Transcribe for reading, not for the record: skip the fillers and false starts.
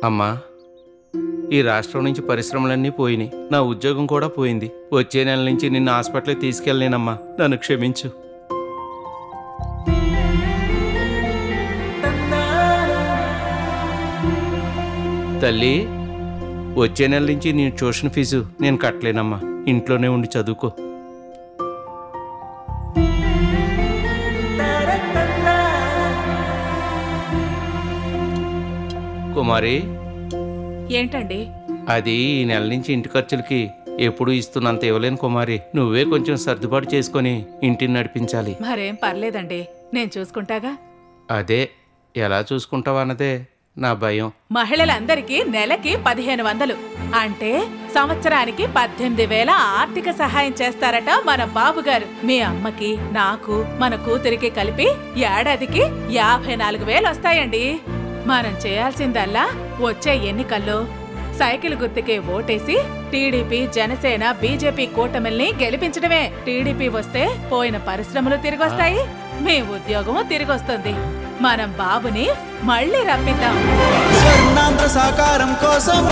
అమ్మా, ఈ రాష్ట్రం నుంచి పరిశ్రమలన్నీ పోయినాయి, నా ఉద్యోగం కూడా పోయింది. వచ్చే నెల నుంచి నిన్ను హాస్పిటల్కి తీసుకెళ్ళలేనమ్మా, నన్ను క్షమించు. తల్లి, వచ్చే నెల నుంచి నీ ట్యూషన్ ఫీజు నేను కట్టలేనమ్మా, ఇంట్లోనే ఉండి చదువుకో. కుమారి, ఏంటండి? అది ఈ నెల నుంచి ఇంటి ఖర్చులకి ఎప్పుడు ఇస్తున్నంత ఇవ్వలేను కుమారి. నువ్వే కొంచెం సర్దుబాటు చేసుకొని ఇంటిని నడిపించాలి. మరేం పర్లేదండి, నేను చూసుకుంటాగా. అదే ఎలా చూసుకుంటావా అన్నదే నా భయం. మహిళలందరికీ నెలకి 1500, అంటే సంవత్సరానికి 18,000 ఆర్థిక సహాయం చేస్తారట మన బాబుగారు. మీ అమ్మకి, నాకు, మన కూతురికి కలిపి ఏడాదికి 54,000 వస్తాయండి. మనం చేయాల్సిందల్లా వచ్చే ఎన్నికల్లో సైకిల్ గుర్తుకే ఓటేసి టీడీపీ, జనసేన, బీజేపీ కూటమిల్ని గెలిపించడమే. టీడీపీ వస్తే పోయిన పరిశ్రమలు తిరిగొస్తాయి, మీ ఉద్యోగం తిరిగొస్తుంది. మనం బాబుని మళ్ళీ రప్పిద్దాం. స్వర్ణాంధ్ర సాకారం కోసం